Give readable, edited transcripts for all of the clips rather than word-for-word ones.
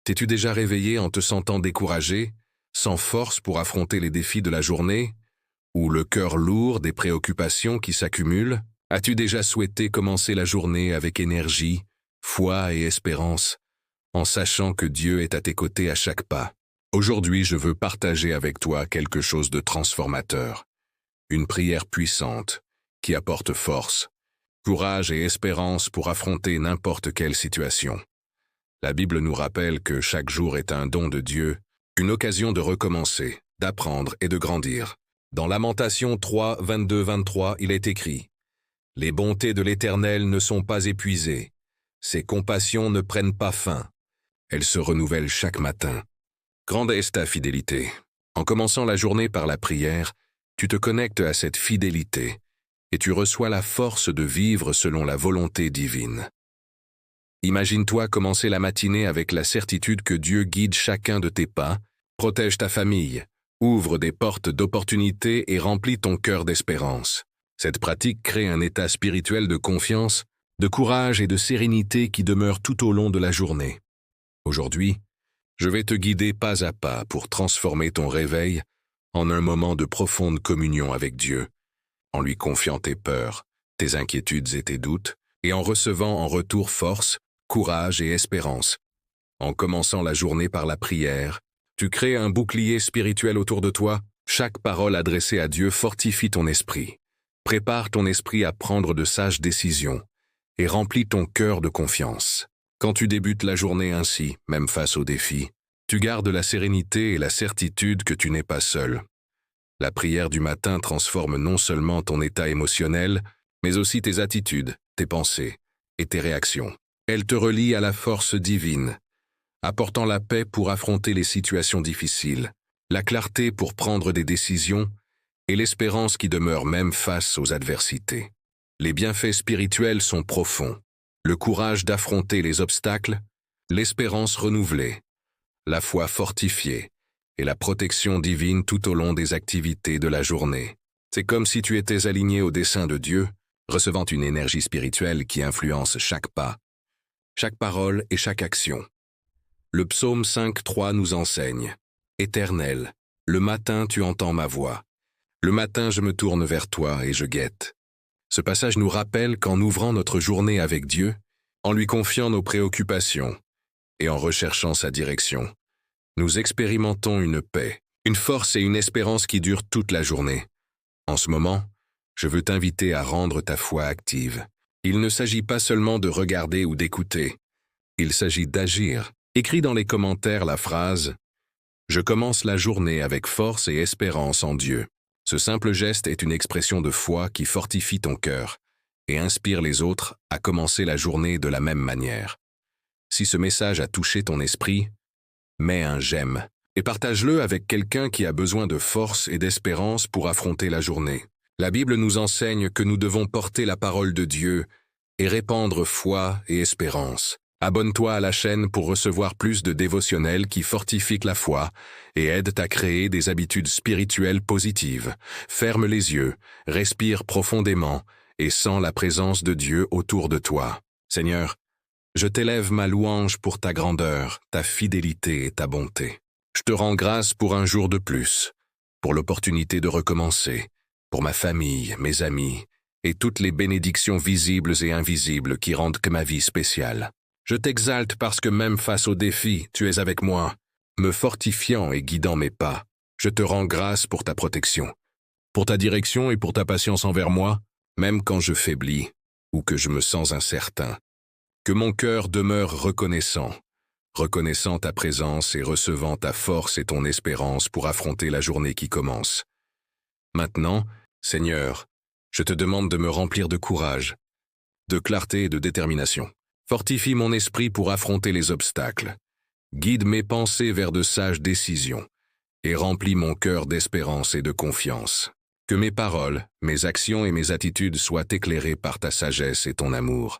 T'es-tu déjà réveillé en te sentant découragé, sans force pour affronter les défis de la journée, ou le cœur lourd des préoccupations qui s'accumulent? As-tu déjà souhaité commencer la journée avec énergie, foi et espérance, en sachant que Dieu est à tes côtés à chaque pas? Aujourd'hui, je veux partager avec toi quelque chose de transformateur. Une prière puissante, qui apporte force, courage et espérance pour affronter n'importe quelle situation. La Bible nous rappelle que chaque jour est un don de Dieu, une occasion de recommencer, d'apprendre et de grandir. Dans Lamentations 3, 22-23, il est écrit « Les bontés de l'Éternel ne sont pas épuisées, ses compassions ne prennent pas fin, elles se renouvellent chaque matin. » Grande est ta fidélité. En commençant la journée par la prière, tu te connectes à cette fidélité et tu reçois la force de vivre selon la volonté divine. Imagine-toi commencer la matinée avec la certitude que Dieu guide chacun de tes pas, protège ta famille, ouvre des portes d'opportunités et remplit ton cœur d'espérance. Cette pratique crée un état spirituel de confiance, de courage et de sérénité qui demeure tout au long de la journée. Aujourd'hui, je vais te guider pas à pas pour transformer ton réveil en un moment de profonde communion avec Dieu, en lui confiant tes peurs, tes inquiétudes et tes doutes, et en recevant en retour force, courage et espérance. En commençant la journée par la prière, tu crées un bouclier spirituel autour de toi. Chaque parole adressée à Dieu fortifie ton esprit, prépare ton esprit à prendre de sages décisions et remplit ton cœur de confiance. Quand tu débutes la journée ainsi, même face aux défis, tu gardes la sérénité et la certitude que tu n'es pas seul. La prière du matin transforme non seulement ton état émotionnel, mais aussi tes attitudes, tes pensées et tes réactions. Elle te relie à la force divine, apportant la paix pour affronter les situations difficiles, la clarté pour prendre des décisions et l'espérance qui demeure même face aux adversités. Les bienfaits spirituels sont profonds. Le courage d'affronter les obstacles, l'espérance renouvelée, la foi fortifiée et la protection divine tout au long des activités de la journée. C'est comme si tu étais aligné au dessein de Dieu, recevant une énergie spirituelle qui influence chaque pas, chaque parole et chaque action. Le psaume 5.3 nous enseigne « Éternel, le matin tu entends ma voix. Le matin je me tourne vers toi et je guette. » Ce passage nous rappelle qu'en ouvrant notre journée avec Dieu, en lui confiant nos préoccupations et en recherchant sa direction, nous expérimentons une paix, une force et une espérance qui durent toute la journée. En ce moment, je veux t'inviter à rendre ta foi active. Il ne s'agit pas seulement de regarder ou d'écouter, il s'agit d'agir. Écris dans les commentaires la phrase « Je commence la journée avec force et espérance en Dieu ». Ce simple geste est une expression de foi qui fortifie ton cœur et inspire les autres à commencer la journée de la même manière. Si ce message a touché ton esprit, mets un j'aime et partage-le avec quelqu'un qui a besoin de force et d'espérance pour affronter la journée. La Bible nous enseigne que nous devons porter la parole de Dieu et répandre foi et espérance. Abonne-toi à la chaîne pour recevoir plus de dévotionnels qui fortifient la foi et aident à créer des habitudes spirituelles positives. Ferme les yeux, respire profondément et sens la présence de Dieu autour de toi. Seigneur, je t'élève ma louange pour ta grandeur, ta fidélité et ta bonté. Je te rends grâce pour un jour de plus, pour l'opportunité de recommencer, pour ma famille, mes amis et toutes les bénédictions visibles et invisibles qui rendent que ma vie spéciale. Je t'exalte parce que même face aux défis, tu es avec moi, me fortifiant et guidant mes pas. Je te rends grâce pour ta protection, pour ta direction et pour ta patience envers moi, même quand je faiblis ou que je me sens incertain. Que mon cœur demeure reconnaissant ta présence et recevant ta force et ton espérance pour affronter la journée qui commence. Maintenant, Seigneur, je te demande de me remplir de courage, de clarté et de détermination. Fortifie mon esprit pour affronter les obstacles. Guide mes pensées vers de sages décisions et remplis mon cœur d'espérance et de confiance. Que mes paroles, mes actions et mes attitudes soient éclairées par ta sagesse et ton amour.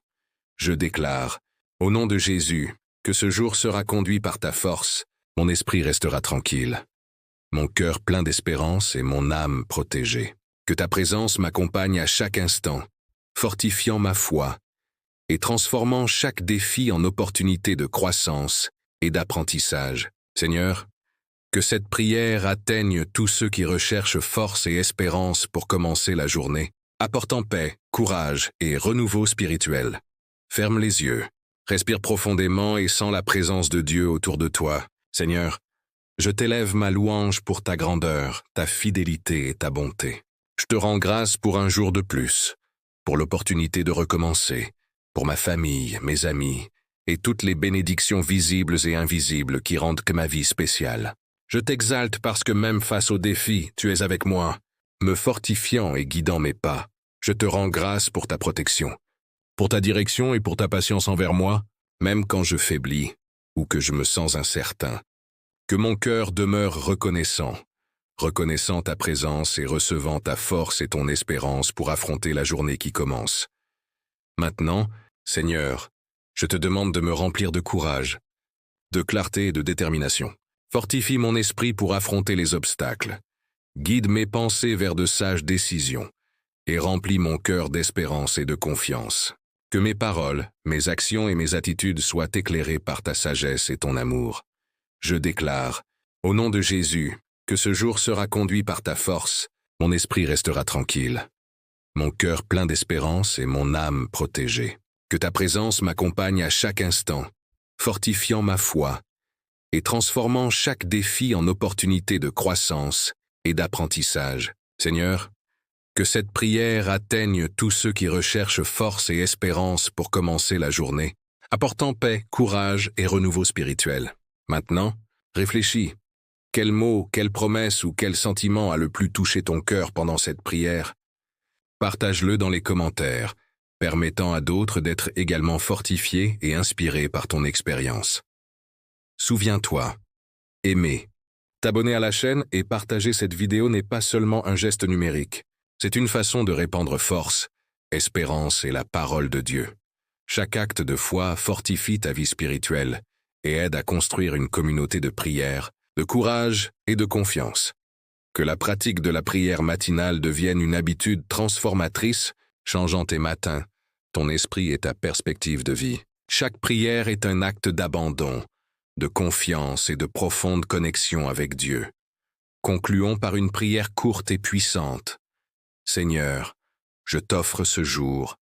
Je déclare, au nom de Jésus, que ce jour sera conduit par ta force, mon esprit restera tranquille, mon cœur plein d'espérance et mon âme protégée. Que ta présence m'accompagne à chaque instant, fortifiant ma foi et transformant chaque défi en opportunité de croissance et d'apprentissage. Seigneur, que cette prière atteigne tous ceux qui recherchent force et espérance pour commencer la journée, apportant paix, courage et renouveau spirituel. Ferme les yeux, respire profondément et sens la présence de Dieu autour de toi. Seigneur, je t'élève ma louange pour ta grandeur, ta fidélité et ta bonté. Je te rends grâce pour un jour de plus, pour l'opportunité de recommencer, pour ma famille, mes amis, et toutes les bénédictions visibles et invisibles qui rendent que ma vie spéciale. Je t'exalte parce que même face aux défis, tu es avec moi, me fortifiant et guidant mes pas. Je te rends grâce pour ta protection, pour ta direction et pour ta patience envers moi, même quand je faiblis ou que je me sens incertain. Que mon cœur demeure reconnaissant ta présence et recevant ta force et ton espérance pour affronter la journée qui commence. Maintenant, Seigneur, je te demande de me remplir de courage, de clarté et de détermination. Fortifie mon esprit pour affronter les obstacles. Guide mes pensées vers de sages décisions et remplis mon cœur d'espérance et de confiance. Que mes paroles, mes actions et mes attitudes soient éclairées par ta sagesse et ton amour. Je déclare, au nom de Jésus, que ce jour sera conduit par ta force, mon esprit restera tranquille, mon cœur plein d'espérance et mon âme protégée. Que ta présence m'accompagne à chaque instant, fortifiant ma foi et transformant chaque défi en opportunité de croissance et d'apprentissage. Seigneur, que cette prière atteigne tous ceux qui recherchent force et espérance pour commencer la journée, apportant paix, courage et renouveau spirituel. Maintenant, réfléchis. Quel mot, quelle promesse ou quel sentiment a le plus touché ton cœur pendant cette prière? Partage-le dans les commentaires, permettant à d'autres d'être également fortifiés et inspirés par ton expérience. Souviens-toi, aimer, t'abonner à la chaîne et partager cette vidéo n'est pas seulement un geste numérique, c'est une façon de répandre force, espérance et la parole de Dieu. Chaque acte de foi fortifie ta vie spirituelle et aide à construire une communauté de prière, de courage et de confiance. Que la pratique de la prière matinale devienne une habitude transformatrice, changeant tes matins, ton esprit et ta perspective de vie. Chaque prière est un acte d'abandon, de confiance et de profonde connexion avec Dieu. Concluons par une prière courte et puissante. Seigneur, je t'offre ce jour,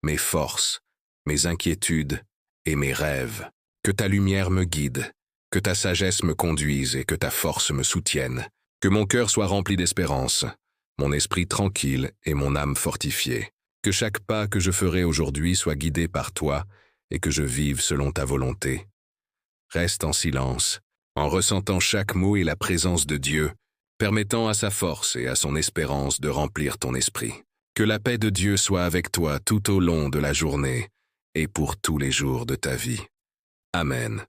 mes forces, mes inquiétudes et mes rêves. Que ta lumière me guide, que ta sagesse me conduise et que ta force me soutienne. Que mon cœur soit rempli d'espérance, mon esprit tranquille et mon âme fortifiée. Que chaque pas que je ferai aujourd'hui soit guidé par toi et que je vive selon ta volonté. Reste en silence, en ressentant chaque mot et la présence de Dieu, permettant à sa force et à son espérance de remplir ton esprit. Que la paix de Dieu soit avec toi tout au long de la journée et pour tous les jours de ta vie. Amen.